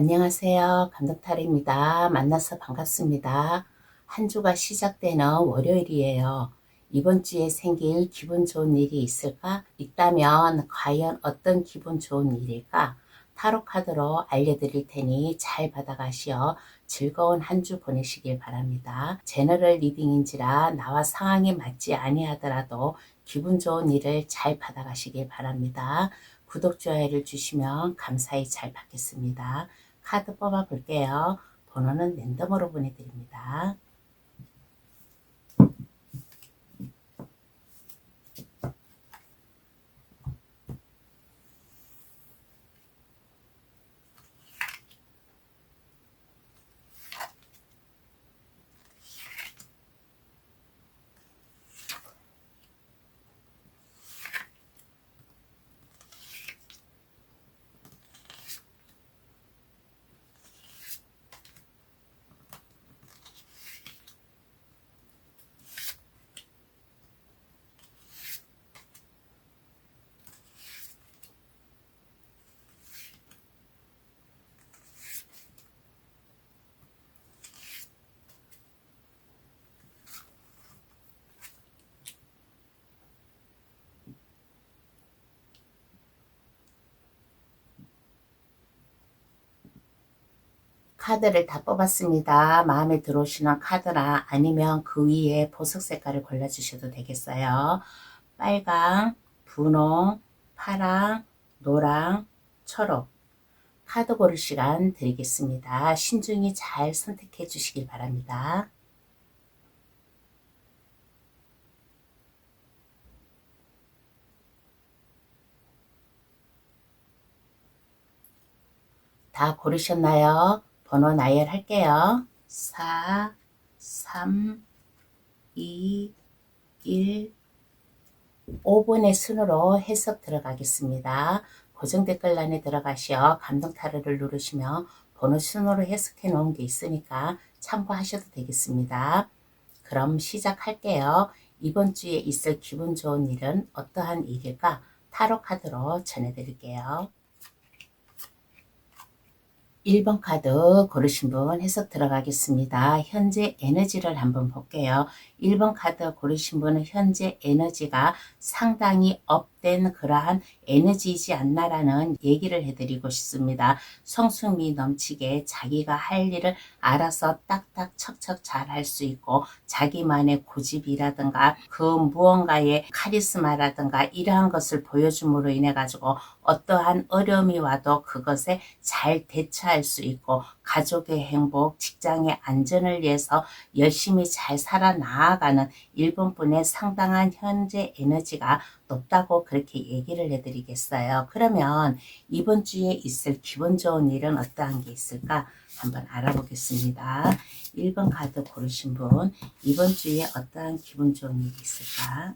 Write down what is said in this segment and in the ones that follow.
안녕하세요. 감독탈입니다. 만나서 반갑습니다. 한 주가 시작되는 월요일이에요. 이번 주에 생길 기분 좋은 일이 있을까? 있다면 과연 어떤 기분 좋은 일일까? 타로 카드로 알려드릴 테니 잘 받아가시어 즐거운 한 주 보내시길 바랍니다. 제너럴 리딩인지라 나와 상황이 맞지 아니하더라도 기분 좋은 일을 잘 받아가시길 바랍니다. 구독, 좋아요를 주시면 감사히 잘 받겠습니다. 카드 뽑아 볼게요. 번호는 랜덤으로 보내드립니다. 카드를 다 뽑았습니다. 마음에 들어오시는 카드나 아니면 그 위에 보석 색깔을 골라주셔도 되겠어요. 빨강, 분홍, 파랑, 노랑, 초록. 카드 고를 시간 드리겠습니다. 신중히 잘 선택해 주시길 바랍니다. 다 고르셨나요? 번호 나열할게요. 4, 3, 2, 1, 5분의 순으로 해석 들어가겠습니다. 고정 댓글란에 들어가시어 감동 타로를 누르시면 번호 순으로 해석해 놓은 게 있으니까 참고하셔도 되겠습니다. 그럼 시작할게요. 이번 주에 있을 기분 좋은 일은 어떠한 일일까? 타로 카드로 전해드릴게요. 1번 카드 고르신 분 해석 들어가겠습니다. 현재 에너지를 한번 볼게요. 1번 카드 고르신 분은 현재 에너지가 상당히 업된 그러한 에너지이지 않나라는 얘기를 해드리고 싶습니다. 성숙미 넘치게 자기가 할 일을 알아서 딱딱 척척 잘 할 수 있고 자기만의 고집이라든가 그 무언가의 카리스마라든가 이러한 것을 보여줌으로 인해 가지고 어떠한 어려움이 와도 그것에 잘 대처할 수 있고 가족의 행복, 직장의 안전을 위해서 열심히 잘 살아나가는 일본분의 상당한 현재 에너지가 높다고 그렇게 얘기를 해드리겠어요. 그러면 이번 주에 있을 기분 좋은 일은 어떠한 게 있을까? 한번 알아보겠습니다. 1번 카드 고르신 분, 이번 주에 어떠한 기분 좋은 일이 있을까?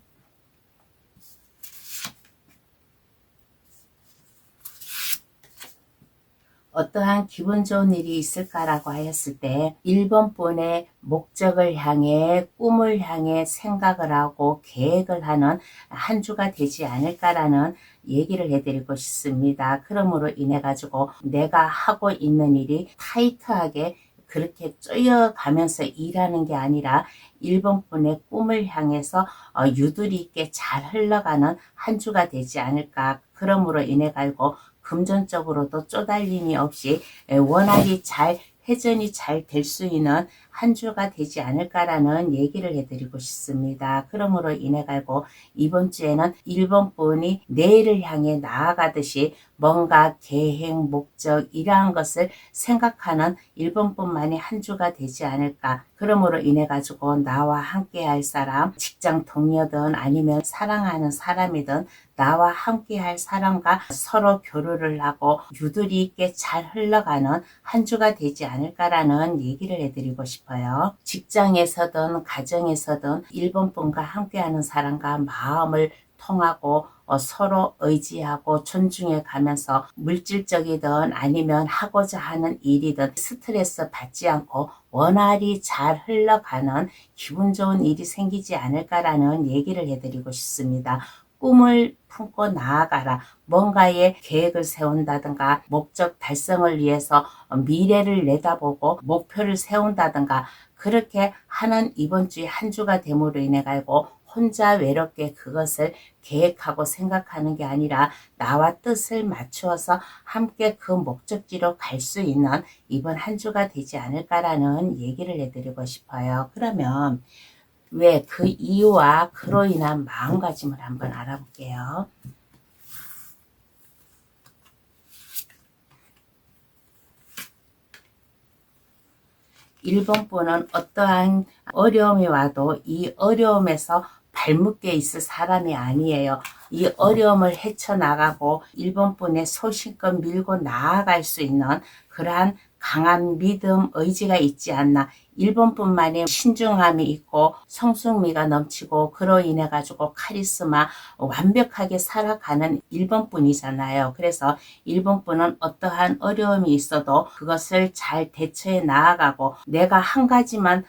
어떠한 기분 좋은 일이 있을까라고 하였을 때 1번 분의 목적을 향해 꿈을 향해 생각을 하고 계획을 하는 한 주가 되지 않을까라는 얘기를 해드리고 싶습니다. 그러므로 인해 가지고 내가 하고 있는 일이 타이트하게 그렇게 쪼여가면서 일하는 게 아니라 1번 분의 꿈을 향해서 유두리 있게 잘 흘러가는 한 주가 되지 않을까. 그러므로 인해 가지고 금전적으로도 쪼달림이 없이 원활히 잘 회전이 잘 될 수 있는 한 주가 되지 않을까라는 얘기를 해드리고 싶습니다. 그러므로 인해 가지고 이번 주에는 1번 분이 내일을 향해 나아가듯이 뭔가 계획, 목적 이러한 것을 생각하는 1번 분만의 한 주가 되지 않을까. 그러므로 인해 가지고 나와 함께 할 사람, 직장 동료든 아니면 사랑하는 사람이든 나와 함께 할 사람과 서로 교류를 하고 유두리 있게 잘 흘러가는 한 주가 되지 않을까라는 얘기를 해드리고 싶어요. 직장에서든 가정에서든 1번 분과 함께하는 사람과 마음을 통하고 서로 의지하고 존중해 가면서 물질적이든 아니면 하고자 하는 일이든 스트레스 받지 않고 원활히 잘 흘러가는 기분 좋은 일이 생기지 않을까라는 얘기를 해드리고 싶습니다. 꿈을 품고 나아가라. 뭔가의 계획을 세운다든가 목적 달성을 위해서 미래를 내다보고 목표를 세운다든가 그렇게 하는 이번 주에 한 주가 됨으로 인해 가지고 혼자 외롭게 그것을 계획하고 생각하는 게 아니라 나와 뜻을 맞추어서 함께 그 목적지로 갈 수 있는 이번 한 주가 되지 않을까라는 얘기를 해드리고 싶어요. 그러면 왜 그 이유와 그로 인한 마음가짐을 한번 알아볼게요. 1번 분은 어떠한 어려움이 와도 이 어려움에서 발묶여 있을 사람이 아니에요. 이 어려움을 헤쳐나가고 1번 분의 소신껏 밀고 나아갈 수 있는 그러한 강한 믿음, 의지가 있지 않나. 1번 분만의 신중함이 있고 성숙미가 넘치고 그로 인해 가지고 카리스마 완벽하게 살아가는 1번 분이잖아요. 그래서 1번 분은 어떠한 어려움이 있어도 그것을 잘 대처해 나아가고 내가 한 가지만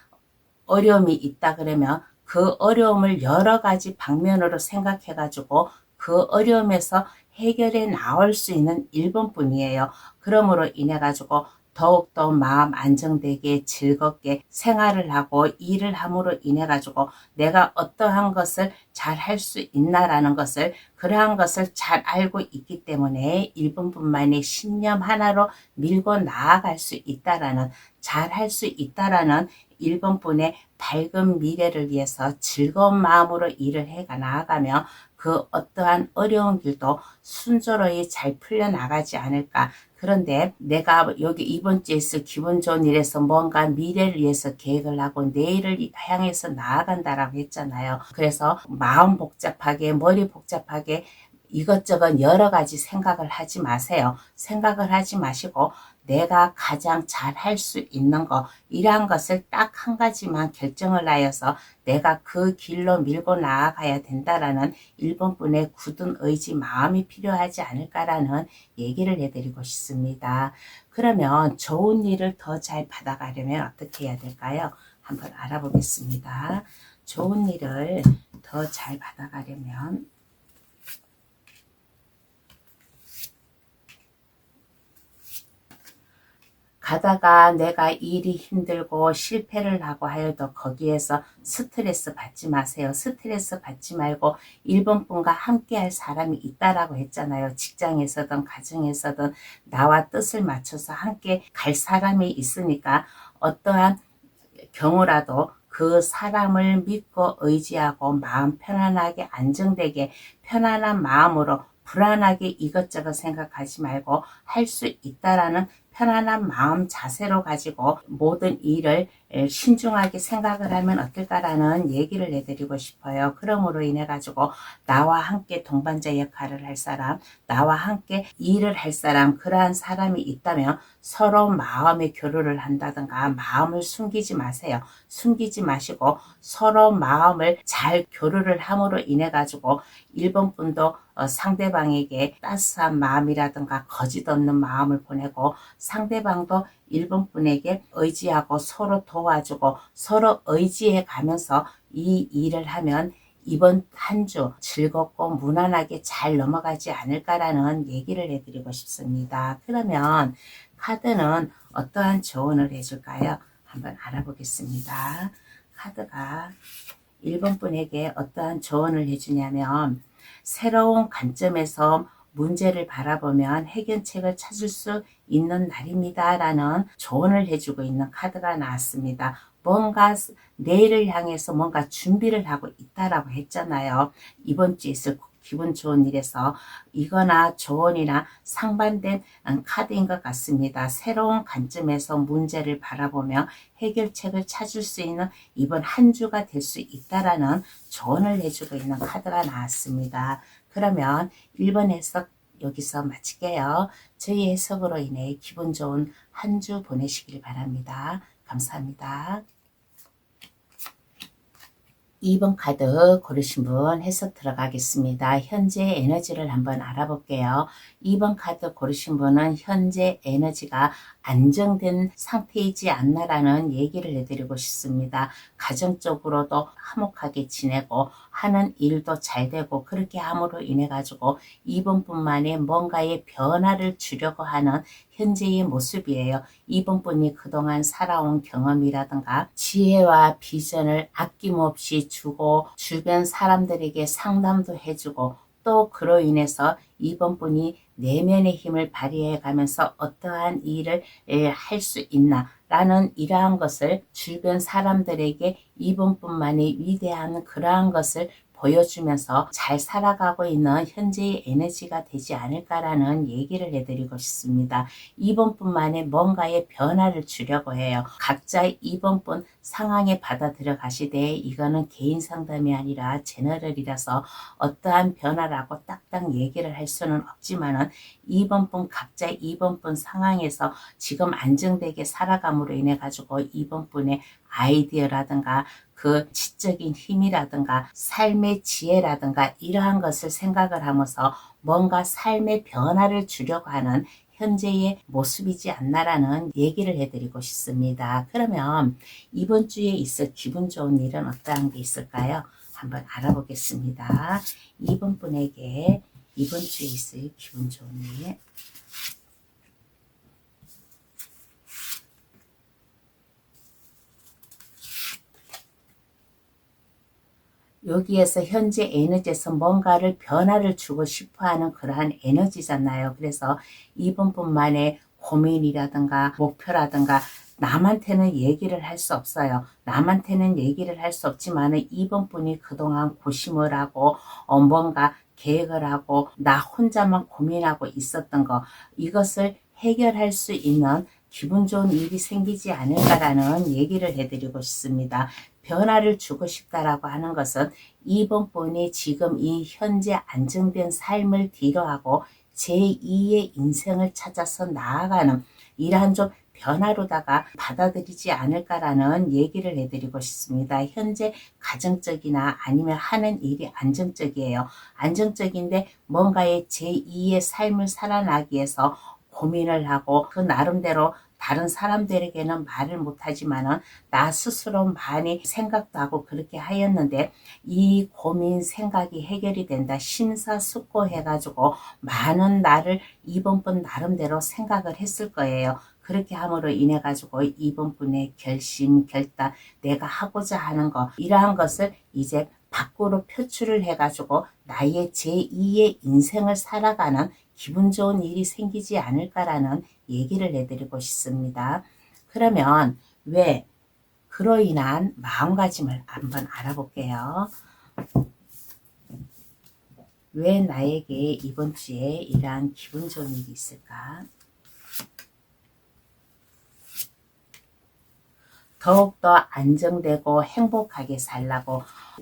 어려움이 있다 그러면 그 어려움을 여러 가지 방면으로 생각해 가지고 그 어려움에서 해결해 나올 수 있는 1번 분이에요. 그러므로 인해 가지고 더욱더 마음 안정되게 즐겁게 생활을 하고 일을 함으로 인해 가지고 내가 어떠한 것을 잘 할 수 있나라는 것을 그러한 것을 잘 알고 있기 때문에 1번 분만의 신념 하나로 밀고 나아갈 수 있다라는 잘 할 수 있다라는 1번 분의 밝은 미래를 위해서 즐거운 마음으로 일을 해 나아가며 그 어떠한 어려운 길도 순조로이 잘 풀려나가지 않을까. 그런데 내가 여기 이번 주에 있을 기분 좋은 일에서 뭔가 미래를 위해서 계획을 하고 내일을 향해서 나아간다라고 했잖아요. 그래서 마음 복잡하게 머리 복잡하게 이것저것 여러 가지 생각을 하지 마세요. 생각을 하지 마시고 내가 가장 잘 할 수 있는 거 이러한 것을 딱 한 가지만 결정을 하여서 내가 그 길로 밀고 나아가야 된다라는 1번 분의 굳은 의지 마음이 필요하지 않을까라는 얘기를 해드리고 싶습니다. 그러면 좋은 일을 더 잘 받아가려면 어떻게 해야 될까요? 한번 알아보겠습니다. 좋은 일을 더 잘 받아가려면 가다가 내가 일이 힘들고 실패를 하고 하여도 거기에서 스트레스 받지 마세요. 스트레스 받지 말고 1번 분과 함께 할 사람이 있다라고 했잖아요. 직장에서든 가정에서든 나와 뜻을 맞춰서 함께 갈 사람이 있으니까 어떠한 경우라도 그 사람을 믿고 의지하고 마음 편안하게 안정되게 편안한 마음으로 불안하게 이것저것 생각하지 말고 할 수 있다라는 편안한 마음 자세로 가지고 모든 일을 신중하게 생각을 하면 어떨까라는 얘기를 해드리고 싶어요. 그러므로 인해 가지고 나와 함께 동반자 역할을 할 사람, 나와 함께 일을 할 사람, 그러한 사람이 있다면 서로 마음의 교류를 한다든가 마음을 숨기지 마세요. 숨기지 마시고 서로 마음을 잘 교류를 함으로 인해 가지고 1번 분도 상대방에게 따스한 마음이라든가 거짓 없는 마음을 보내고 상대방도 1번 분에게 의지하고 서로 도와주고 서로 의지해 가면서 이 일을 하면 이번 한 주 즐겁고 무난하게 잘 넘어가지 않을까라는 얘기를 해드리고 싶습니다. 그러면 카드는 어떠한 조언을 해줄까요? 한번 알아보겠습니다. 카드가 1번 분에게 어떠한 조언을 해주냐면 새로운 관점에서 문제를 바라보면 해결책을 찾을 수 있는 날입니다. 라는 조언을 해주고 있는 카드가 나왔습니다. 뭔가 내일을 향해서 뭔가 준비를 하고 있다라고 했잖아요. 이번 주에 있을 기분 좋은 일에서 이거나 조언이나 상반된 카드인 것 같습니다. 새로운 관점에서 문제를 바라보며 해결책을 찾을 수 있는 이번 한 주가 될 수 있다라는 조언을 해주고 있는 카드가 나왔습니다. 그러면 1번 해석 여기서 마칠게요. 저희 해석으로 인해 기분 좋은 한 주 보내시길 바랍니다. 감사합니다. 2번 카드 고르신 분 해석 들어가겠습니다. 현재 에너지를 한번 알아볼게요. 2번 카드 고르신 분은 현재 에너지가 안정된 상태이지 않나라는 얘기를 해드리고 싶습니다. 가정적으로도 화목하게 지내고 하는 일도 잘 되고 그렇게 함으로 인해 가지고 이번뿐만에 뭔가의 변화를 주려고 하는 현재의 모습이에요. 이번뿐이 그동안 살아온 경험이라든가 지혜와 비전을 아낌없이 주고 주변 사람들에게 상담도 해주고 또 그로 인해서 이번 분이 내면의 힘을 발휘해 가면서 어떠한 일을 할 수 있나 라는 이러한 것을 주변 사람들에게 이번 분만의 위대한 그러한 것을 보여주면서 잘 살아가고 있는 현재의 에너지가 되지 않을까라는 얘기를 해드리고 싶습니다. 이번뿐만에 뭔가의 변화를 주려고 해요. 각자 이번뿐 상황에 받아들여 가시되 이거는 개인 상담이 아니라 제너럴이라서 어떠한 변화라고 딱딱 얘기를 할 수는 없지만은 이번뿐 각자 이번뿐 상황에서 지금 안정되게 살아감으로 인해 가지고 이번뿐의 아이디어라든가 그 지적인 힘이라든가 삶의 지혜라든가 이러한 것을 생각을 하면서 뭔가 삶의 변화를 주려고 하는 현재의 모습이지 않나라는 얘기를 해드리고 싶습니다. 그러면 이번 주에 있을 기분 좋은 일은 어떠한 게 있을까요? 한번 알아보겠습니다. 이번 분에게 이번 주에 있을 기분 좋은 일. 여기에서 현재 에너지에서 뭔가를 변화를 주고 싶어하는 그러한 에너지잖아요. 그래서 이분뿐만의 고민이라든가 목표라든가 남한테는 얘기를 할 수 없어요. 남한테는 얘기를 할 수 없지만 이분뿐이 그동안 고심을 하고 뭔가 계획을 하고 나 혼자만 고민하고 있었던 거 이것을 해결할 수 있는 기분 좋은 일이 생기지 않을까라는 얘기를 해드리고 싶습니다. 변화를 주고 싶다라고 하는 것은 이번 분이 지금 이 현재 안정된 삶을 뒤로하고 제2의 인생을 찾아서 나아가는 이러한 좀 변화로다가 받아들이지 않을까라는 얘기를 해드리고 싶습니다. 현재 가정적이나 아니면 하는 일이 안정적이에요. 안정적인데 뭔가의 제2의 삶을 살아나기 위해서 고민을 하고 그 나름대로 다른 사람들에게는 말을 못하지만은 나 스스로 많이 생각도 하고 그렇게 하였는데 이 고민 생각이 해결이 된다. 심사숙고해가지고 많은 나를 이번 분 나름대로 생각을 했을 거예요. 그렇게 함으로 인해 가지고 이번 분의 결심, 결단, 내가 하고자 하는 거 이러한 것을 이제 밖으로 표출을 해가지고 나의 제2의 인생을 살아가는 기분 좋은 일이 생기지 않을까라는 얘기를 해드리고 싶습니다. 그러면 왜 그로 인한 마음가짐을 한번 알아볼게요. 왜 나에게 이번 주에 이러한 기분 좋은 일이 있을까? 더욱더 안정되고 행복하게 살라고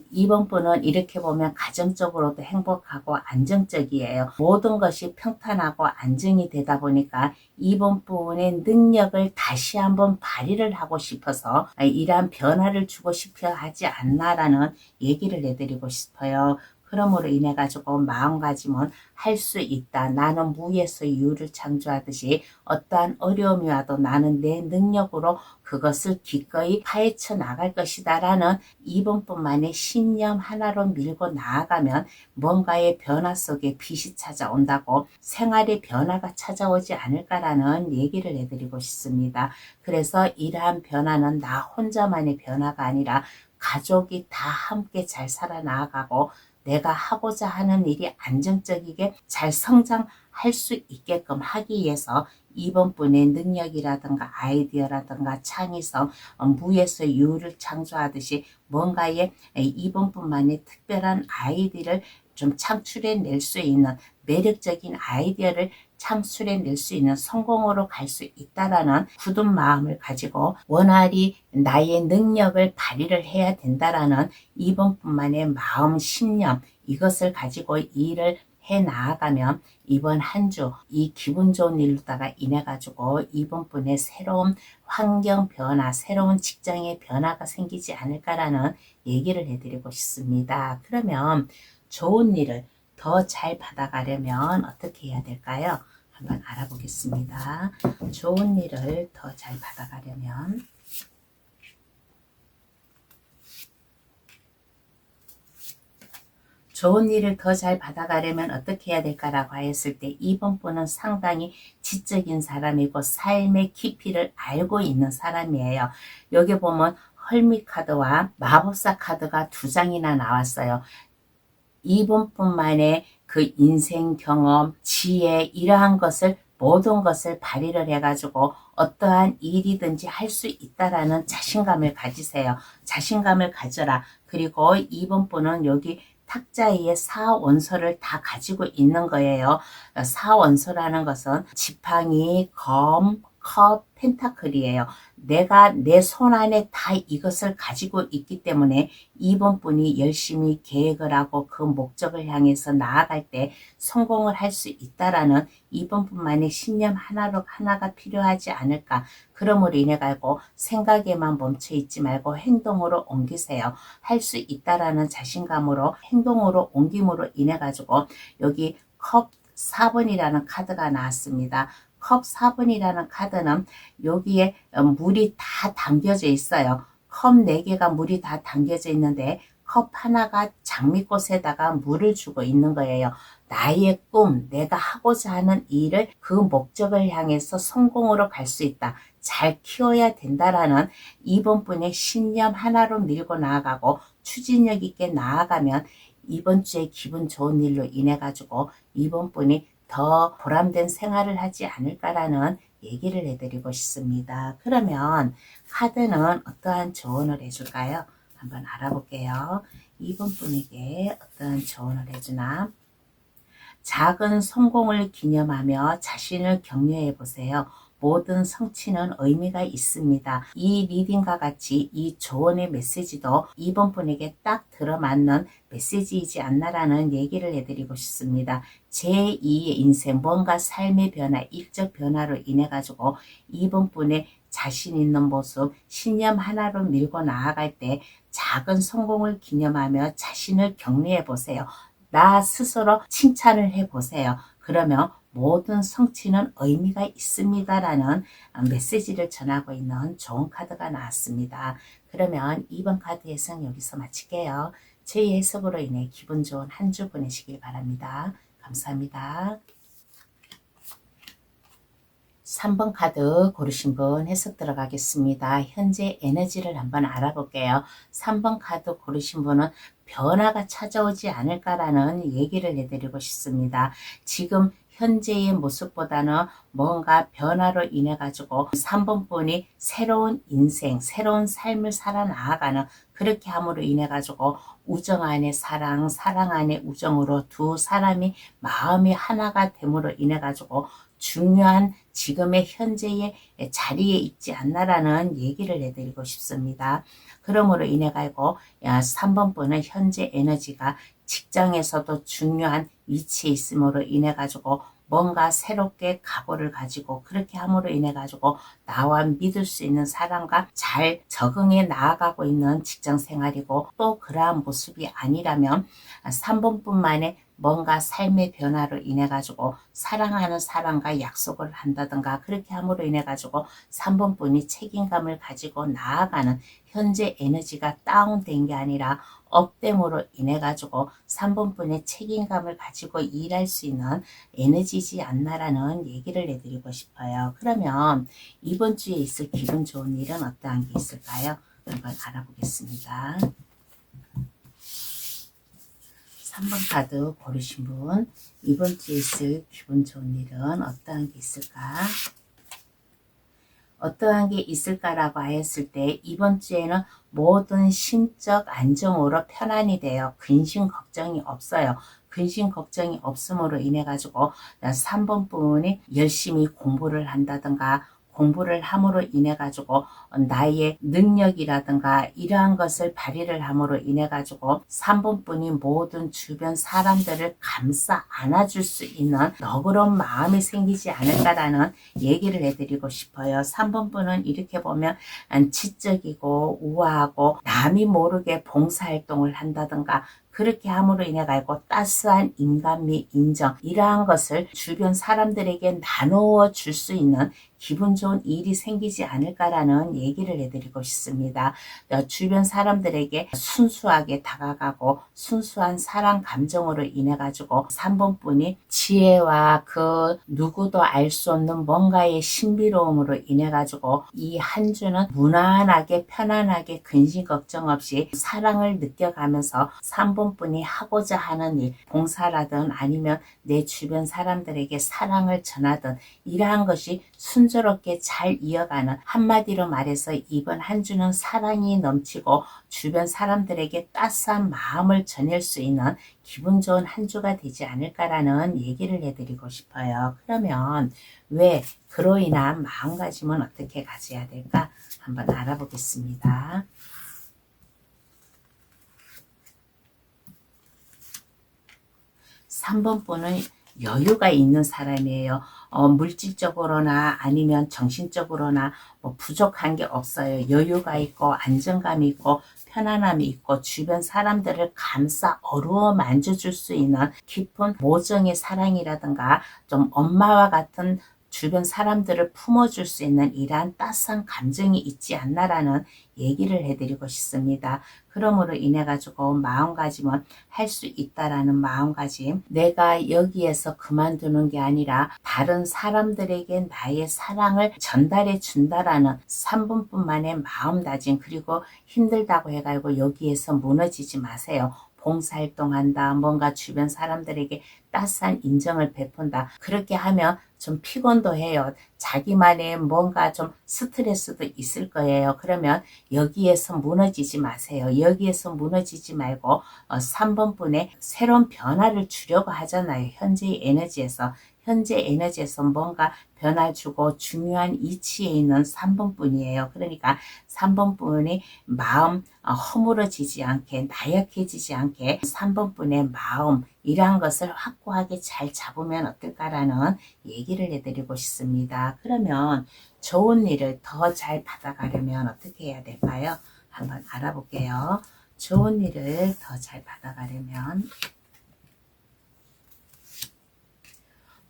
이번 분은 이렇게 보면 가정적으로도 행복하고 안정적이에요. 모든 것이 평탄하고 안정이 되다 보니까 이번 분의 능력을 다시 한번 발휘를 하고 싶어서 이러한 변화를 주고 싶어 하지 않나라는 얘기를 해드리고 싶어요. 그러므로 인해 가지고 마음가짐은 할 수 있다. 나는 무에서 유를 창조하듯이 어떠한 어려움이 와도 나는 내 능력으로 그것을 기꺼이 파헤쳐 나갈 것이다 라는 이번뿐만의 신념 하나로 밀고 나아가면 뭔가의 변화 속에 빛이 찾아온다고 생활의 변화가 찾아오지 않을까라는 얘기를 해드리고 싶습니다. 그래서 이러한 변화는 나 혼자만의 변화가 아니라 가족이 다 함께 잘 살아나가고 내가 하고자 하는 일이 안정적이게 잘 성장할 수 있게끔 하기 위해서 이번 분의 능력이라든가 아이디어라든가 창의성, 무에서 유를 창조하듯이 뭔가의 이번 분만의 특별한 아이디어를 좀 창출해낼 수 있는 매력적인 아이디어를 창출해낼 수 있는 성공으로 갈 수 있다라는 굳은 마음을 가지고 원활히 나의 능력을 발휘를 해야 된다라는 이번뿐만의 마음, 신념 이것을 가지고 일을 해 나아가면 이번 한 주 이 기분 좋은 일로다가 인해 가지고 이번 분의 새로운 환경 변화, 새로운 직장의 변화가 생기지 않을까라는 얘기를 해드리고 싶습니다. 그러면 좋은 일을 더 잘 받아가려면 어떻게 해야 될까요? 한번 알아보겠습니다. 좋은 일을 더 잘 받아가려면 좋은 일을 더 잘 받아가려면 어떻게 해야 될까라고 하였을 때 2번 분은 상당히 지적인 사람이고 삶의 깊이를 알고 있는 사람이에요. 여기 보면 헐미 카드와 마법사 카드가 2장이나 나왔어요. 2번 분만의 그 인생 경험, 지혜 이러한 것을 모든 것을 발휘를 해가지고 어떠한 일이든지 할 수 있다라는 자신감을 가지세요. 자신감을 가져라. 그리고 2번 분은 여기 탁자위에 4원소를 다 가지고 있는 거예요. 4원소라는 것은 지팡이, 검, 컵, 펜타클이에요. 내가 내 손 안에 다 이것을 가지고 있기 때문에 2번 분이 열심히 계획을 하고 그 목적을 향해서 나아갈 때 성공을 할 수 있다라는 2번 분만의 신념 하나가 필요하지 않을까. 그러므로 인해 가지고 생각에만 멈춰 있지 말고 행동으로 옮기세요. 할 수 있다라는 자신감으로 행동으로 옮김으로 인해 가지고 여기 컵 4번이라는 카드가 나왔습니다. 컵 4번이라는 카드는 여기에 물이 다 담겨져 있어요. 컵 4개가 물이 다 담겨져 있는데 컵 하나가 장미꽃에다가 물을 주고 있는 거예요. 나의 꿈, 내가 하고자 하는 일을 그 목적을 향해서 성공으로 갈 수 있다. 잘 키워야 된다라는 2번 분의 신념 하나로 밀고 나아가고 추진력 있게 나아가면 이번 주에 기분 좋은 일로 인해 가지고 2번 분이 더 보람된 생활을 하지 않을까라는 얘기를 해드리고 싶습니다. 그러면 카드는 어떠한 조언을 해줄까요? 한번 알아볼게요. 2번 분에게 어떠한 조언을 해주나? 작은 성공을 기념하며 자신을 격려해 보세요. 모든 성취는 의미가 있습니다. 이 리딩과 같이 이 조언의 메시지도 2번 분에게 딱 들어맞는 메시지이지 않나라는 얘기를 해드리고 싶습니다. 제2의 인생, 뭔가 삶의 변화, 일적 변화로 인해 가지고 2번 분의 자신 있는 모습, 신념 하나로 밀고 나아갈 때 작은 성공을 기념하며 자신을 격려해 보세요. 나 스스로 칭찬을 해보세요. 그러면 모든 성취는 의미가 있습니다라는 메시지를 전하고 있는 좋은 카드가 나왔습니다. 그러면 2번 카드 해석 여기서 마칠게요. 제 해석으로 인해 기분 좋은 한 주 보내시길 바랍니다. 감사합니다. 3번 카드 고르신 분 해석 들어가겠습니다. 현재 에너지를 한번 알아볼게요. 3번 카드 고르신 분은 변화가 찾아오지 않을까라는 얘기를 해드리고 싶습니다. 지금 현재의 모습보다는 뭔가 변화로 인해 가지고 3번 분이 새로운 인생, 새로운 삶을 살아나가는 그렇게 함으로 인해 가지고 우정 안에 사랑, 사랑 안에 우정으로 두 사람이 마음이 하나가 됨으로 인해 가지고 중요한 지금의 현재의 자리에 있지 않나라는 얘기를 해드리고 싶습니다. 그러므로 인해 가지고 3번 분은 현재 에너지가 직장에서도 중요한 위치에 있음으로 인해 가지고 뭔가 새롭게 각오를 가지고 그렇게 함으로 인해 가지고 나와 믿을 수 있는 사람과 잘 적응해 나아가고 있는 직장 생활이고 또 그러한 모습이 아니라면 3번 분만의 뭔가 삶의 변화로 인해 가지고 사랑하는 사람과 약속을 한다든가 그렇게 함으로 인해 가지고 3번 분이 책임감을 가지고 나아가는 현재 에너지가 다운된 게 아니라 업됨으로 인해 가지고 3번 분의 책임감을 가지고 일할 수 있는 에너지지 않나라는 얘기를 해드리고 싶어요. 그러면 이번 주에 있을 기분 좋은 일은 어떠한 게 있을까요? 한번 알아보겠습니다. 3번 카드 고르신 분 이번 주에 있을 기분 좋은 일은 어떠한 게 있을까? 어떠한 게 있을까라고 하였을 때 이번 주에는 모든 심적 안정으로 편안이 되어 근심 걱정이 없어요. 근심 걱정이 없음으로 인해 가지고 3번 부분이 열심히 공부를 한다든가 공부를 함으로 인해 가지고 나의 능력이라든가 이러한 것을 발휘를 함으로 인해 가지고 3번 분이 모든 주변 사람들을 감싸 안아줄 수 있는 너그러운 마음이 생기지 않을까라는 얘기를 해드리고 싶어요. 3번 분은 이렇게 보면 지적이고 우아하고 남이 모르게 봉사활동을 한다든가 그렇게 함으로 인해 가지고 따스한 인간미, 인정, 이러한 것을 주변 사람들에게 나누어 줄 수 있는 기분 좋은 일이 생기지 않을까라는 얘기를 해드리고 싶습니다. 주변 사람들에게 순수하게 다가가고 순수한 사랑 감정으로 인해 가지고 3번분이 지혜와 그 누구도 알 수 없는 뭔가의 신비로움으로 인해 가지고 이 한 주는 무난하게 편안하게 근심 걱정 없이 사랑을 느껴가면서 3번분이 하고자 하는 일, 봉사라든 아니면 내 주변 사람들에게 사랑을 전하든 이러한 것이 순조롭게 잘 이어가는, 한마디로 말해서 이번 한 주는 사랑이 넘치고 주변 사람들에게 따스한 마음을 전할 수 있는 기분 좋은 한 주가 되지 않을까라는 얘기를 해드리고 싶어요. 그러면 왜 그로 인한 마음가짐은 어떻게 가져야 될까 한번 알아보겠습니다. 3번분은 여유가 있는 사람이에요. 물질적으로나 아니면 정신적으로나 뭐 부족한 게 없어요. 여유가 있고 안정감이 있고 편안함이 있고 주변 사람들을 감싸 어루어 만져줄 수 있는 깊은 모정의 사랑이라든가 좀 엄마와 같은 주변 사람들을 품어줄 수 있는 이러한 따스한 감정이 있지 않나라는 얘기를 해드리고 싶습니다. 그러므로 인해 가지고 마음가짐은 할 수 있다라는 마음가짐, 내가 여기에서 그만두는 게 아니라 다른 사람들에게 나의 사랑을 전달해 준다라는 3분뿐만의 마음다짐, 그리고 힘들다고 해가지고 여기에서 무너지지 마세요. 봉사활동한다, 뭔가 주변 사람들에게 따스한 인정을 베푼다. 그렇게 하면 좀 피곤도 해요. 자기만의 뭔가 좀 스트레스도 있을 거예요. 그러면 여기에서 무너지지 마세요. 여기에서 무너지지 말고 3번분에 새로운 변화를 주려고 하잖아요. 현재의 에너지에서. 현재 에너지에서 뭔가 변화 주고 중요한 이치에 있는 3번분이에요. 그러니까 3번분이 마음 허물어지지 않게, 나약해지지 않게 3번분의 마음, 이러한 것을 확고하게 잘 잡으면 어떨까라는 얘기를 해드리고 싶습니다. 그러면 좋은 일을 더 잘 받아가려면 어떻게 해야 될까요? 한번 알아볼게요. 좋은 일을 더 잘 받아가려면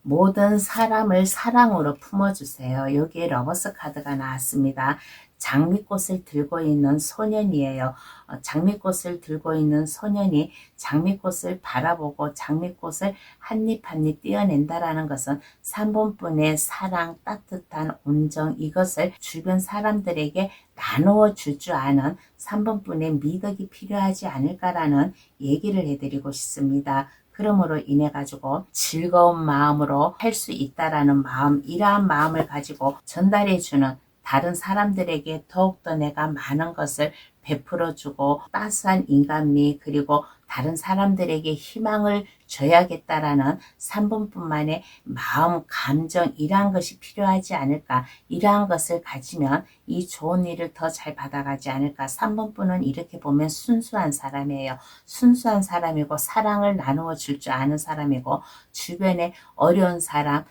모든 사람을 사랑으로 품어주세요. 여기에 러버스 카드가 나왔습니다. 장미꽃을 들고 있는 소년이에요. 장미꽃을 들고 있는 소년이 장미꽃을 바라보고 장미꽃을 한 입 한 입 떼어낸다라는 것은 3번분의 사랑, 따뜻한 온정, 이것을 주변 사람들에게 나누어 줄 줄 아는 3번분의 미덕이 필요하지 않을까라는 얘기를 해드리고 싶습니다. 그러므로 인해 가지고 즐거운 마음으로 할 수 있다라는 마음, 이러한 마음을 가지고 전달해 주는, 다른 사람들에게 더욱더 내가 많은 것을 베풀어주고 따스한 인간미, 그리고 다른 사람들에게 희망을 줘야겠다라는 3번뿐만의 마음, 감정, 이러한 것이 필요하지 않을까. 이러한 것을 가지면 이 좋은 일을 더 잘 받아가지 않을까. 3번뿐은 이렇게 보면 순수한 사람이에요. 순수한 사람이고 사랑을 나누어 줄 줄 아는 사람이고, 주변에 어려운 사람,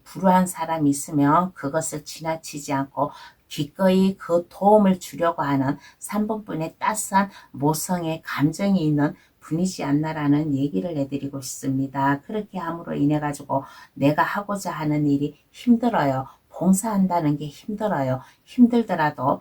불우한 사람이 있으면 그것을 지나치지 않고 기꺼이 그 도움을 주려고 하는 3번분의 따스한 모성의 감정이 있는 분이지 않나라는 얘기를 해드리고 싶습니다. 그렇게 함으로 인해 가지고 내가 하고자 하는 일이 힘들어요. 봉사한다는 게 힘들어요. 힘들더라도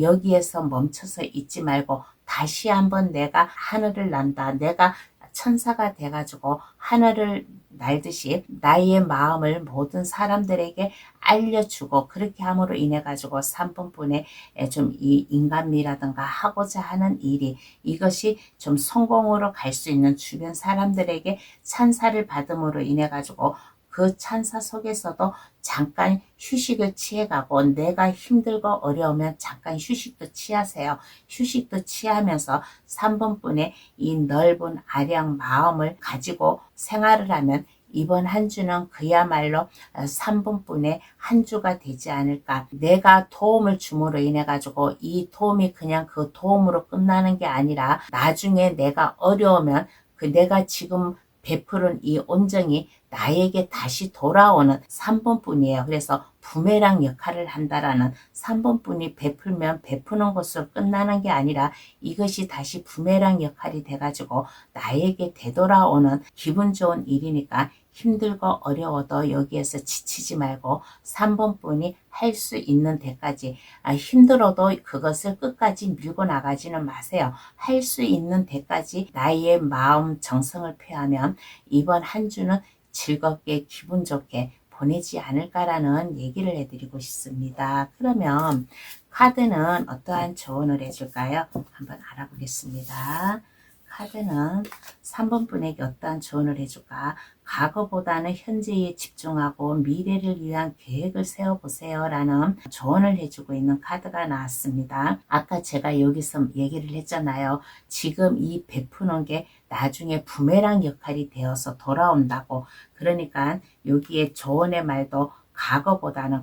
여기에서 멈춰서 있지 말고 다시 한번 내가 하늘을 난다. 내가 천사가 돼가지고 하늘을 날듯이 나의 마음을 모든 사람들에게 알려주고, 그렇게 함으로 인해 가지고 3번분에 좀 이 인간미라든가 하고자 하는 일이, 이것이 좀 성공으로 갈 수 있는, 주변 사람들에게 찬사를 받음으로 인해 가지고 그 찬사 속에서도 잠깐 휴식을 취해가고, 내가 힘들고 어려우면 잠깐 휴식도 취하세요. 휴식도 취하면서 3번분의 이 넓은 아량 마음을 가지고 생활을 하면 이번 한 주는 그야말로 3번분의 한 주가 되지 않을까. 내가 도움을 줌으로 인해 가지고 이 도움이 그냥 그 도움으로 끝나는 게 아니라 나중에 내가 어려우면, 그 내가 지금 베푸는 이 온정이 나에게 다시 돌아오는 3번뿐이에요. 그래서 부메랑 역할을 한다라는 3번뿐이 베풀면 베푸는 것으로 끝나는 게 아니라 이것이 다시 부메랑 역할이 돼가지고 나에게 되돌아오는 기분 좋은 일이니까 힘들고 어려워도 여기에서 지치지 말고 3번뿐이 할 수 있는 데까지 힘들어도 그것을 끝까지 밀고 나가지는 마세요. 할 수 있는 데까지 나의 마음 정성을 표하면 이번 한 주는 즐겁게 기분 좋게 보내지 않을까라는 얘기를 해드리고 싶습니다. 그러면 카드는 어떠한 조언을 해줄까요? 한번 알아보겠습니다. 카드는 3번 분에게 어떠한 조언을 해줄까? 과거보다는 현재에 집중하고 미래를 위한 계획을 세워보세요 라는 조언을 해주고 있는 카드가 나왔습니다. 아까 제가 여기서 얘기를 했잖아요. 지금 이 베푸는 게 나중에 부메랑 역할이 되어서 돌아온다고. 그러니까 여기에 조언의 말도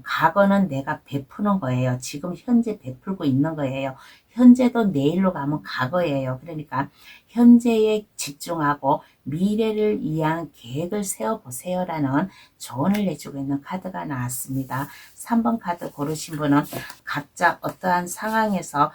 과거는 내가 베푸는 거예요. 지금 현재 베풀고 있는 거예요. 현재도 내일로 가면 과거예요. 그러니까 현재에 집중하고 미래를 위한 계획을 세워보세요 라는 조언을 해주고 있는 카드가 나왔습니다. 3번 카드 고르신 분은 각자 어떠한 상황에서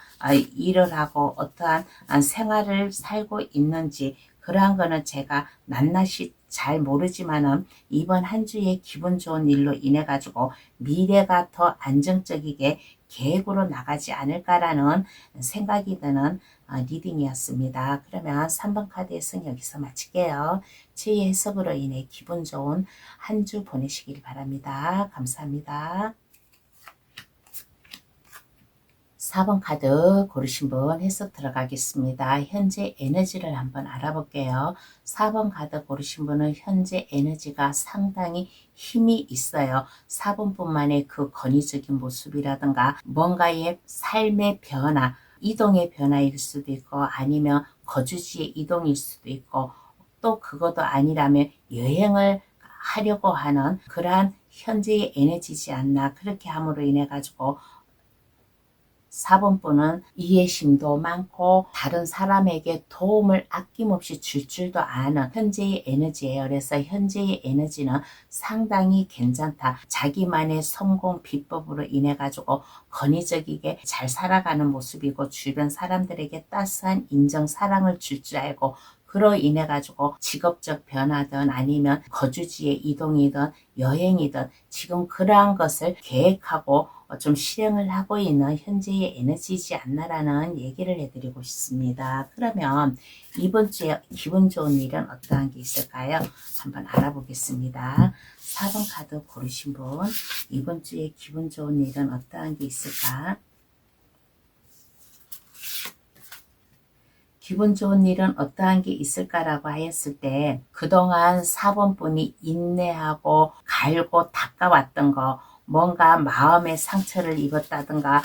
일을 하고 어떠한 생활을 살고 있는지 그러한 거는 제가 낱낱이 잘 모르지만은 이번 한 주의 기분 좋은 일로 인해 가지고 미래가 더 안정적이게 계획으로 나가지 않을까라는 생각이 드는 리딩이었습니다. 그러면 3번 카드의 승 여기서 마칠게요. 제 해석으로 인해 기분 좋은 한 주 보내시길 바랍니다. 감사합니다. 4번 카드 고르신 분 해석 들어가겠습니다. 현재 에너지를 한번 알아볼게요. 4번 카드 고르신 분은 현재 에너지가 상당히 힘이 있어요. 4번뿐만의 그 권위적인 모습이라든가 뭔가의 삶의 변화, 이동의 변화일 수도 있고 아니면 거주지의 이동일 수도 있고 또 그것도 아니라면 여행을 하려고 하는 그러한 현재의 에너지지 않나. 그렇게 함으로 인해 가지고 4번 분은 이해심도 많고 다른 사람에게 도움을 아낌없이 줄 줄도 아는 현재의 에너지예요. 그래서 현재의 에너지는 상당히 괜찮다. 자기만의 성공 비법으로 인해 가지고 권위적이게 잘 살아가는 모습이고 주변 사람들에게 따스한 인정 사랑을 줄 줄 알고 그로 인해 가지고 직업적 변화든 아니면 거주지의 이동이든 여행이든 지금 그러한 것을 계획하고 좀 실행을 하고 있는 현재의 에너지이지 않나라는 얘기를 해드리고 싶습니다. 그러면 이번 주에 기분 좋은 일은 어떠한 게 있을까요? 한번 알아보겠습니다. 4번 카드 고르신 분 이번 주에 기분 좋은 일은 어떠한 게 있을까? 기분 좋은 일은 어떠한 게 있을까라고 하였을 때 그동안 4번 분이 인내하고 갈고 닦아왔던 거 뭔가 마음의 상처를 입었다든가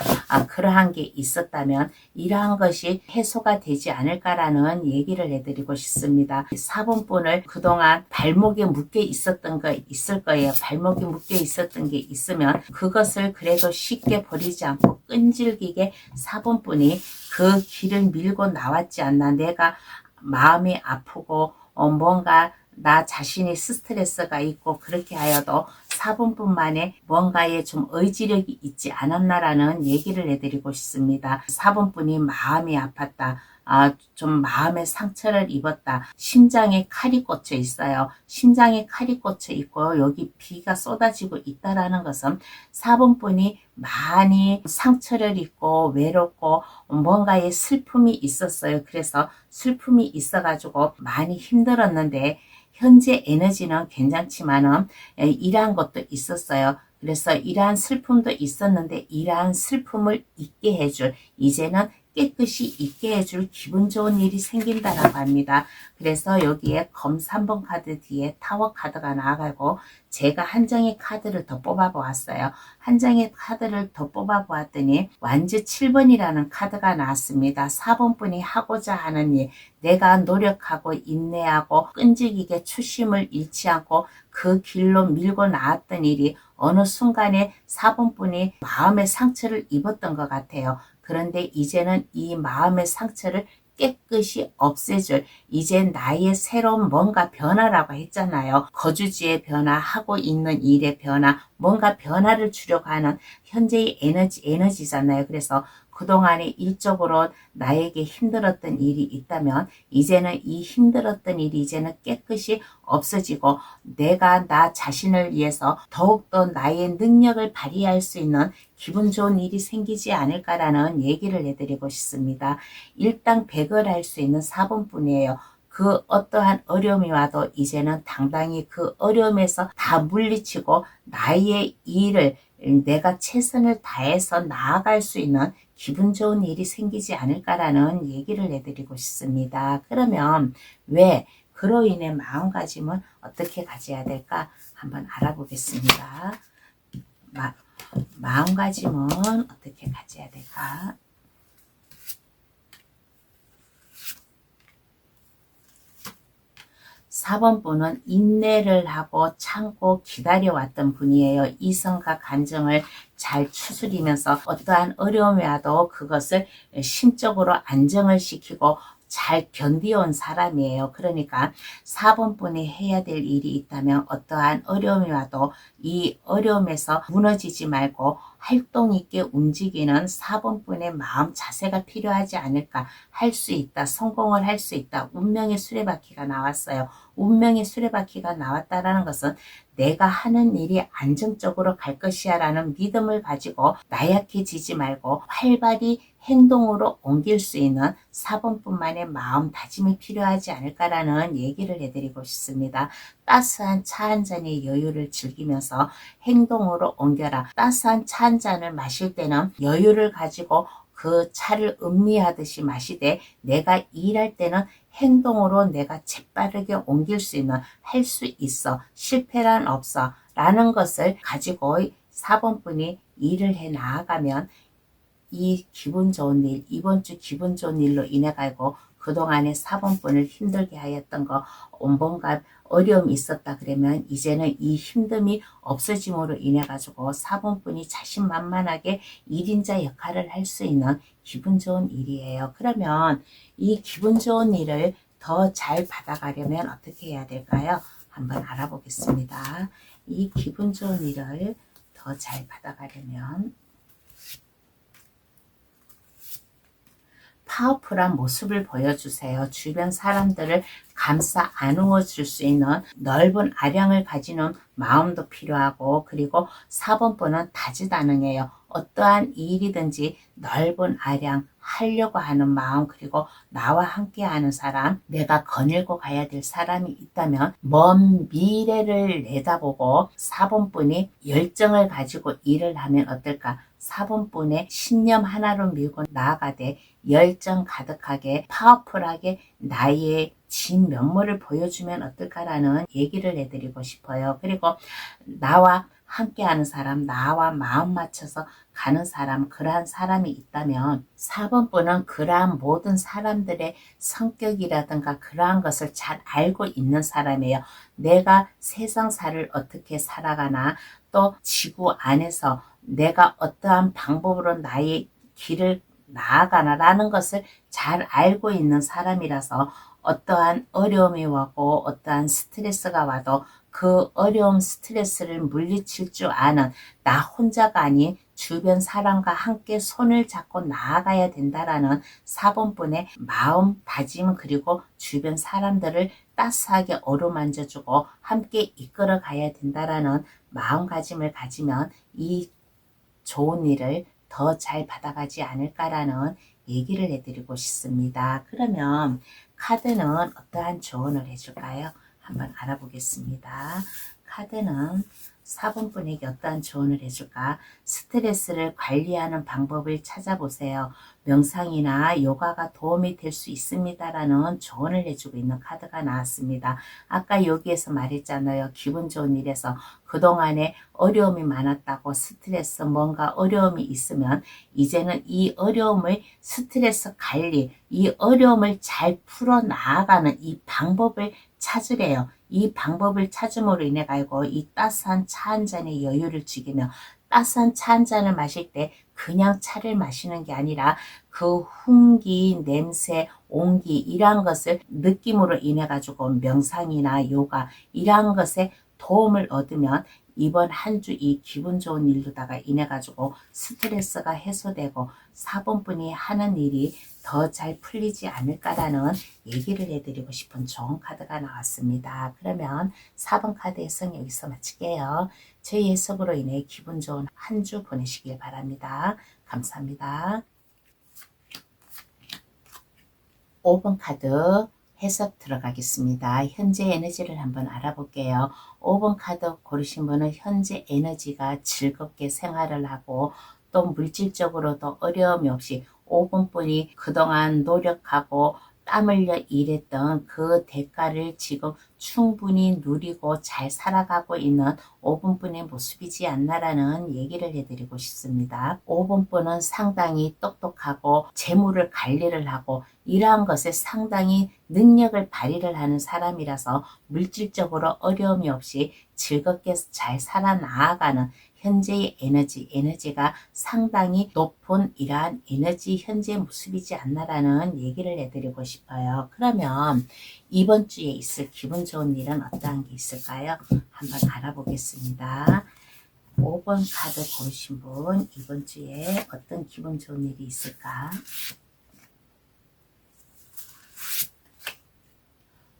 그러한 게 있었다면 이러한 것이 해소가 되지 않을까라는 얘기를 해드리고 싶습니다. 4번 분을 그동안 발목에 묶여 있었던 거 있을 거예요. 발목에 묶여 있었던 게 있으면 그것을 그래도 쉽게 버리지 않고 끈질기게 4번 분이 그 길을 밀고 나왔지 않나. 내가 마음이 아프고 뭔가 나 자신이 스트레스가 있고 그렇게 하여도 4번뿐만에 뭔가에 좀 의지력이 있지 않았나라는 얘기를 해드리고 싶습니다. 4번뿐이 마음이 아팠다. 좀 마음의 상처를 입었다. 심장에 칼이 꽂혀 있어요. 심장에 칼이 꽂혀 있고 여기 비가 쏟아지고 있다라는 것은 4번뿐이 많이 상처를 입고 외롭고 뭔가의 슬픔이 있었어요. 그래서 슬픔이 있어가지고 많이 힘들었는데 현재 에너지는 괜찮지만은 이러한 것도 있었어요. 그래서 이러한 슬픔도 있었는데 이러한 슬픔을 잊게 해줄 이제는 깨끗이 잊게 해줄 기분 좋은 일이 생긴다라고 합니다. 그래서 여기에 검 3번 카드 뒤에 타워 카드가 나와가고 제가 한 장의 카드를 더 뽑아 보았어요. 한 장의 카드를 더 뽑아 보았더니 완즈 7번이라는 카드가 나왔습니다. 4번 분이 하고자 하는 일, 내가 노력하고 인내하고 끈질기게 초심을 잃지 않고 그 길로 밀고 나왔던 일이 어느 순간에 4번 분이 마음의 상처를 입었던 것 같아요. 그런데 이제는 이 마음의 상처를 깨끗이 없애줄 이제 나의 새로운 뭔가 변화라고 했잖아요. 거주지의 변화, 하고 있는 일의 변화, 뭔가 변화를 주려고 하는 현재의 에너지잖아요. 그래서 그동안에 일적으로 나에게 힘들었던 일이 있다면 이제는 이 힘들었던 일이 이제는 깨끗이 없어지고 내가 나 자신을 위해서 더욱더 나의 능력을 발휘할 수 있는 기분 좋은 일이 생기지 않을까라는 얘기를 해드리고 싶습니다. 일당백을 할 수 있는 4번뿐이에요. 그 어떠한 어려움이 와도 이제는 당당히 그 어려움에서 다 물리치고 나의 일을 내가 최선을 다해서 나아갈 수 있는 기분 좋은 일이 생기지 않을까라는 얘기를 해드리고 싶습니다. 그러면 왜 그로 인해 마음가짐은 어떻게 가져야 될까 한번 알아보겠습니다. 마음가짐은 어떻게 가져야 될까? 4번 분은 인내를 하고 참고 기다려왔던 분이에요. 이성과 감정을 잘 추스리면서 어떠한 어려움이 와도 그것을 심적으로 안정을 시키고 잘 견디온 사람이에요. 그러니까 4번 분이 해야 될 일이 있다면 어떠한 어려움이 와도 이 어려움에서 무너지지 말고 활동 있게 움직이는 4번 분의 마음 자세가 필요하지 않을까. 할 수 있다. 성공을 할 수 있다. 운명의 수레바퀴가 나왔어요. 운명의 수레바퀴가 나왔다라는 것은 내가 하는 일이 안정적으로 갈 것이야 라는 믿음을 가지고 나약해지지 말고 활발히 행동으로 옮길 수 있는 4번뿐만의 마음다짐이 필요하지 않을까라는 얘기를 해드리고 싶습니다. 따스한 차 한 잔의 여유를 즐기면서 행동으로 옮겨라. 따스한 차 한 잔을 마실 때는 여유를 가지고 그 차를 음미하듯이 마시되 내가 일할 때는 행동으로 내가 재빠르게 옮길 수 있는 할 수 있어 실패란 없어 라는 것을 가지고 4번 분이 일을 해 나아가면 이 기분 좋은 일, 이번 주 기분 좋은 일로 인해 가지고 그동안에 4번 분을 힘들게 하였던 거 온몸과 어려움이 있었다 그러면 이제는 이 힘듦이 없어짐으로 인해 가지고 4번 분이 자신만만하게 1인자 역할을 할 수 있는 기분 좋은 일이에요. 그러면 이 기분 좋은 일을 더 잘 받아가려면 어떻게 해야 될까요? 한번 알아보겠습니다. 이 기분 좋은 일을 더 잘 받아가려면 파워풀한 모습을 보여주세요. 주변 사람들을 감싸 안으어 줄 수 있는 넓은 아량을 가지는 마음도 필요하고 그리고 4번 분은 다재다능해요. 어떠한 일이든지 넓은 아량 하려고 하는 마음 그리고 나와 함께하는 사람 내가 거닐고 가야 될 사람이 있다면 먼 미래를 내다보고 4번 분이 열정을 가지고 일을 하면 어떨까? 4번 분의 신념 하나로 밀고 나아가되 열정 가득하게 파워풀하게 나의 진면모를 보여주면 어떨까라는 얘기를 해드리고 싶어요. 그리고 나와 함께하는 사람, 나와 마음 맞춰서 가는 사람, 그러한 사람이 있다면 4번 분은 그러한 모든 사람들의 성격이라든가 그러한 것을 잘 알고 있는 사람이에요. 내가 세상사를 어떻게 살아가나 또 지구 안에서 내가 어떠한 방법으로 나의 길을 나아가나라는 것을 잘 알고 있는 사람이라서 어떠한 어려움이 와고 어떠한 스트레스가 와도 그 어려움 스트레스를 물리칠 줄 아는 나 혼자가 아닌 주변 사람과 함께 손을 잡고 나아가야 된다라는 4번 분의 마음 다짐 그리고 주변 사람들을 따스하게 어루만져주고 함께 이끌어 가야 된다라는 마음가짐을 가지면 이 좋은 일을 더 잘 받아가지 않을까라는 얘기를 해드리고 싶습니다. 그러면 카드는 어떠한 조언을 해줄까요? 한번 알아보겠습니다. 카드는 4번 분에게 어떠한 조언을 해줄까? 스트레스를 관리하는 방법을 찾아보세요. 명상이나 요가가 도움이 될 수 있습니다라는 조언을 해주고 있는 카드가 나왔습니다. 아까 여기에서 말했잖아요. 기분 좋은 일에서 그동안에 어려움이 많았다고 스트레스 뭔가 어려움이 있으면 이제는 이 어려움을 스트레스 관리 이 어려움을 잘 풀어 나아가는 이 방법을 찾으래요. 이 방법을 찾음으로 인해 가지고 이 따스한 차 한 잔의 여유를 즐기며 따스한 차 한 잔을 마실 때 그냥 차를 마시는 게 아니라 그 훈기, 냄새, 온기 이러한 것을 느낌으로 인해 가지고 명상이나 요가 이러한 것에 도움을 얻으면 이번 한 주 이 기분 좋은 일로다가 인해 가지고 스트레스가 해소되고 4번분이 하는 일이 더 잘 풀리지 않을까라는 얘기를 해드리고 싶은 좋은 카드가 나왔습니다. 그러면 4번 카드 해석 여기서 마칠게요. 저희 해석으로 인해 기분 좋은 한 주 보내시길 바랍니다. 감사합니다. 5번 카드 해석 들어가겠습니다. 현재 에너지를 한번 알아볼게요. 5번 카드 고르신 분은 현재 에너지가 즐겁게 생활을 하고 또 물질적으로도 어려움이 없이 5번 분이 그동안 노력하고 땀 흘려 일했던 그 대가를 지금 충분히 누리고 잘 살아가고 있는 5번 분의 모습이지 않나라는 얘기를 해드리고 싶습니다. 5번 분은 상당히 똑똑하고 재물을 관리를 하고 이러한 것에 상당히 능력을 발휘를 하는 사람이라서 물질적으로 어려움이 없이 즐겁게 잘 살아나가는 현재의 에너지가 상당히 높은 이러한 에너지 현재 모습이지 않나라는 얘기를 해드리고 싶어요. 그러면 이번 주에 있을 기분 좋은 일은 어떠한 게 있을까요? 한번 알아보겠습니다. 5번 카드 고르신 분 이번 주에 어떤 기분 좋은 일이 있을까?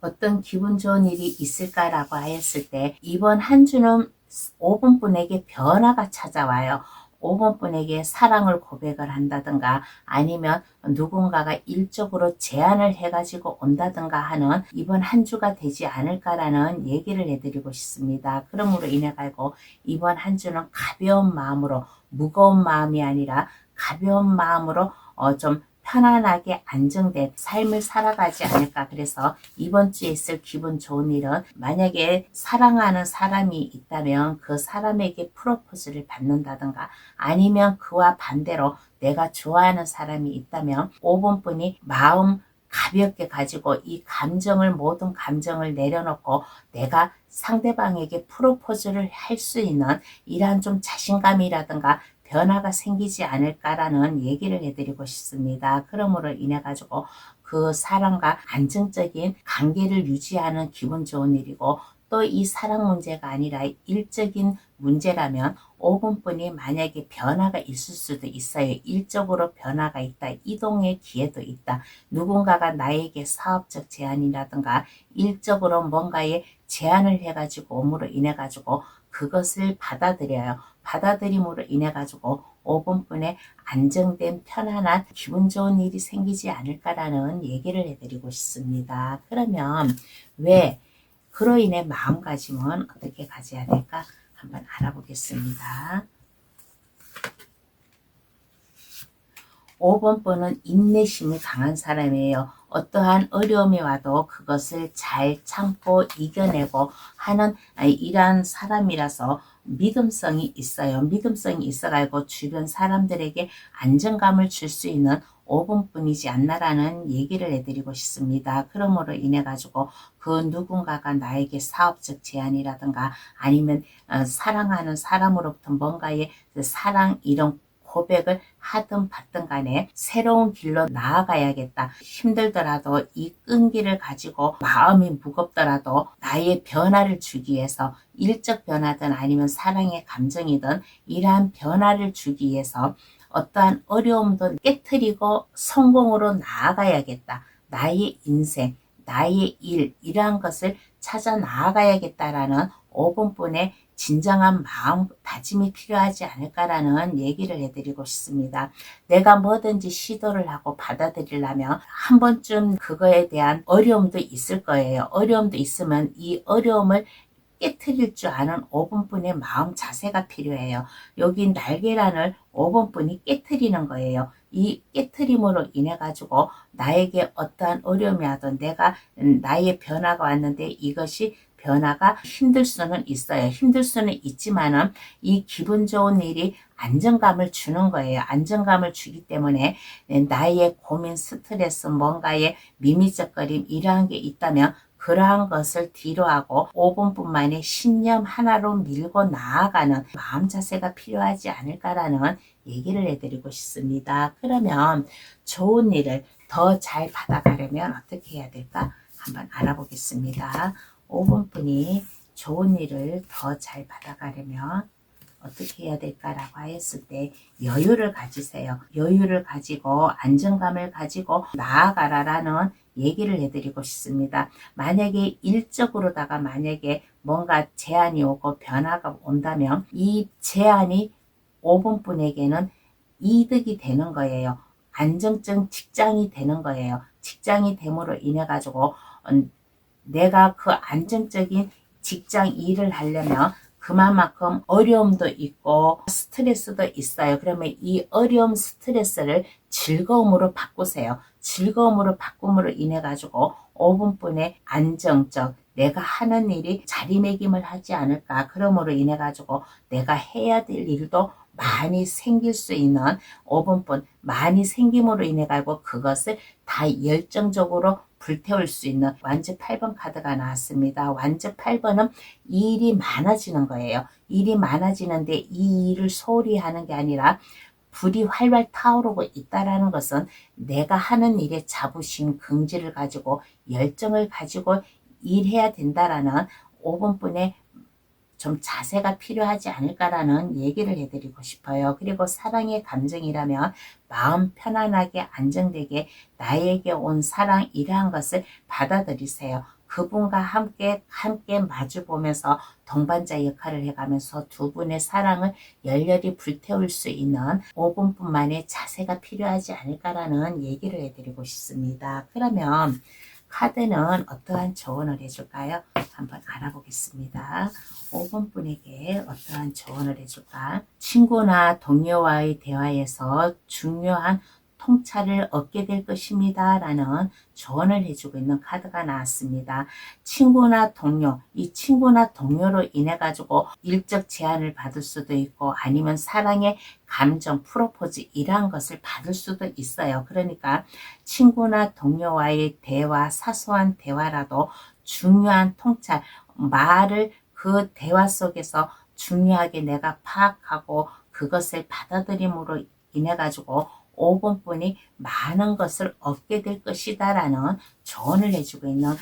어떤 기분 좋은 일이 있을까라고 하였을 때 이번 한 주는 5번 분에게 변화가 찾아와요. 5번 분에게 사랑을 고백을 한다든가 아니면 누군가가 일적으로 제안을 해가지고 온다든가 하는 이번 한 주가 되지 않을까라는 얘기를 해드리고 싶습니다. 그러므로 인해 가지고 이번 한 주는 가벼운 마음으로 무거운 마음이 아니라 가벼운 마음으로 좀 편안하게 안정된 삶을 살아가지 않을까. 그래서 이번 주에 있을 기분 좋은 일은 만약에 사랑하는 사람이 있다면 그 사람에게 프로포즈를 받는다든가 아니면 그와 반대로 내가 좋아하는 사람이 있다면 5번 분이 마음 가볍게 가지고 이 감정을 모든 감정을 내려놓고 내가 상대방에게 프로포즈를 할 수 있는 이러한 좀 자신감이라든가 변화가 생기지 않을까라는 얘기를 해드리고 싶습니다. 그러므로 인해 가지고 그 사람과 안정적인 관계를 유지하는 기분 좋은 일이고 또 이 사랑 문제가 아니라 일적인 문제라면 5번 분이 만약에 변화가 있을 수도 있어요. 일적으로 변화가 있다. 이동의 기회도 있다. 누군가가 나에게 사업적 제안이라든가 일적으로 뭔가에 제안을 해가지고 옴으로 인해 가지고 그것을 받아들여요. 받아들임으로 인해 가지고 5번 분의 안정된 편안한 기분 좋은 일이 생기지 않을까라는 얘기를 해드리고 싶습니다. 그러면 왜 그로 인해 마음가짐은 어떻게 가져야 될까 한번 알아보겠습니다. 5번 분은 인내심이 강한 사람이에요. 어떠한 어려움이 와도 그것을 잘 참고 이겨내고 하는 이러한 사람이라서 믿음성이 있어요. 믿음성이 있어가지고 주변 사람들에게 안정감을 줄 수 있는 5번 분이지 않나라는 얘기를 해드리고 싶습니다. 그러므로 인해 가지고 그 누군가가 나에게 사업적 제안이라든가 아니면 사랑하는 사람으로부터 뭔가의 사랑 이런 고백을 하든 받든 간에 새로운 길로 나아가야겠다. 힘들더라도 이 끈기를 가지고 마음이 무겁더라도 나의 변화를 주기 위해서 일적 변화든 아니면 사랑의 감정이든 이러한 변화를 주기 위해서 어떠한 어려움도 깨트리고 성공으로 나아가야겠다. 나의 인생, 나의 일 이러한 것을 찾아 나아가야겠다라는 5번 분의 진정한 마음 다짐이 필요하지 않을까라는 얘기를 해드리고 싶습니다. 내가 뭐든지 시도를 하고 받아들이려면 한 번쯤 그거에 대한 어려움도 있을 거예요. 어려움도 있으면 이 어려움을 깨트릴 줄 아는 5번 분의 마음 자세가 필요해요. 여기 날계란을 5번 분이 깨트리는 거예요. 이 깨트림으로 인해 가지고 나에게 어떠한 어려움이 하든 내가 나의 변화가 왔는데 이것이 변화가 힘들 수는 있어요. 힘들 수는 있지만은 이 기분 좋은 일이 안정감을 주는 거예요. 안정감을 주기 때문에 나의 고민, 스트레스, 뭔가의 미미적거림 이러한 게 있다면 그러한 것을 뒤로하고 5분뿐 만에 신념 하나로 밀고 나아가는 마음 자세가 필요하지 않을까라는 얘기를 해드리고 싶습니다. 그러면 좋은 일을 더 잘 받아가려면 어떻게 해야 될까? 한번 알아보겠습니다. 5분뿐이 좋은 일을 더 잘 받아가려면 어떻게 해야 될까라고 하였을 때 여유를 가지세요. 여유를 가지고 안정감을 가지고 나아가라라는 얘기를 해드리고 싶습니다. 만약에 일적으로다가 만약에 뭔가 제한이 오고 변화가 온다면 이 제한이 5분분에게는 이득이 되는 거예요. 안정적 직장이 되는 거예요. 직장이 됨으로 인해 가지고 내가 그 안정적인 직장 일을 하려면 그만큼 어려움도 있고 스트레스도 있어요. 그러면 이 어려움 스트레스를 즐거움으로 바꾸세요. 즐거움으로 바꿈으로 인해 가지고 5분뿐에 안정적 내가 하는 일이 자리매김을 하지 않을까. 그러므로 인해 가지고 내가 해야 될 일도 많이 생길 수 있는 5분뿐 많이 생김으로 인해 가지고 그것을 다 열정적으로 불태울 수 있는 완즈 8번 카드가 나왔습니다. 완즈 8번은 일이 많아지는 거예요. 일이 많아지는데 이 일을 소홀히 하는 게 아니라 불이 활활 타오르고 있다라는 것은 내가 하는 일에 자부심, 긍지를 가지고 열정을 가지고 일해야 된다라는 5분뿐의 좀 자세가 필요하지 않을까라는 얘기를 해드리고 싶어요. 그리고 사랑의 감정이라면 마음 편안하게 안정되게 나에게 온 사랑 이러한 것을 받아들이세요. 그분과 함께 마주 보면서 동반자 역할을 해가면서 두 분의 사랑을 열렬히 불태울 수 있는 5분뿐만의 자세가 필요하지 않을까라는 얘기를 해드리고 싶습니다. 그러면 카드는 어떠한 조언을 해줄까요? 한번 알아보겠습니다. 5번분에게 어떠한 조언을 해줄까? 친구나 동료와의 대화에서 중요한 통찰을 얻게 될 것입니다. 라는 조언을 해주고 있는 카드가 나왔습니다. 친구나 동료, 이 친구나 동료로 인해 가지고 일적 제한을 받을 수도 있고 아니면 사랑의 감정, 프로포즈 이러한 것을 받을 수도 있어요. 그러니까 친구나 동료와의 대화, 사소한 대화라도 중요한 통찰, 말을 그 대화 속에서 중요하게 내가 파악하고 그것을 받아들임으로 인해 가지고 5번뿐이 많은 것을 얻게 될 것이다 라는 조언을 해주고 있는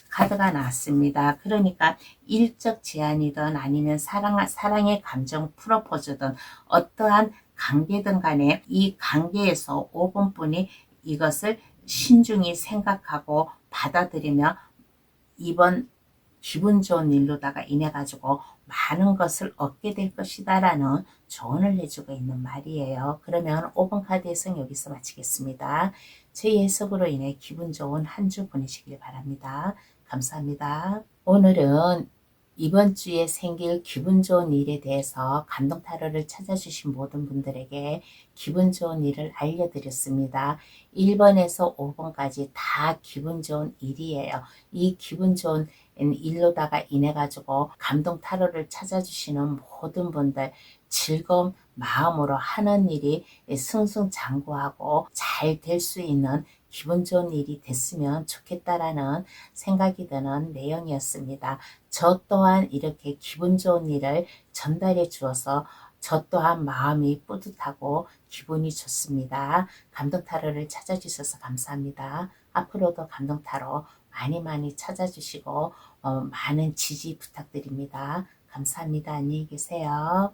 카드가 나왔습니다. 그러니까 일적 제한이든 아니면 사랑의 감정 프로포즈든 어떠한 관계든 간에 이 관계에서 5번뿐이 이것을 신중히 생각하고 받아들이며 이번 기분 좋은 일로다가 인해 가지고 많은 것을 얻게 될 것이다 라는 조언을 해주고 있는 말이에요. 그러면 5번 카드 해석 여기서 마치겠습니다. 제 해석으로 인해 기분 좋은 한 주 보내시길 바랍니다. 감사합니다. 오늘은 이번 주에 생길 기분 좋은 일에 대해서 감동 타로를 찾아주신 모든 분들에게 기분 좋은 일을 알려드렸습니다. 1번에서 5번까지 다 기분 좋은 일이에요. 이 기분 좋은 일로다가 인해 가지고 감동 타로를 찾아주시는 모든 분들 즐거운 마음으로 하는 일이 승승장구하고 잘 될 수 있는 기분 좋은 일이 됐으면 좋겠다라는 생각이 드는 내용이었습니다. 저 또한 이렇게 기분 좋은 일을 전달해 주어서 저 또한 마음이 뿌듯하고 기분이 좋습니다. 감동 타로를 찾아주셔서 감사합니다. 앞으로도 감동 타로 많이 찾아주시고 많은 지지 부탁드립니다. 감사합니다. 안녕히 계세요.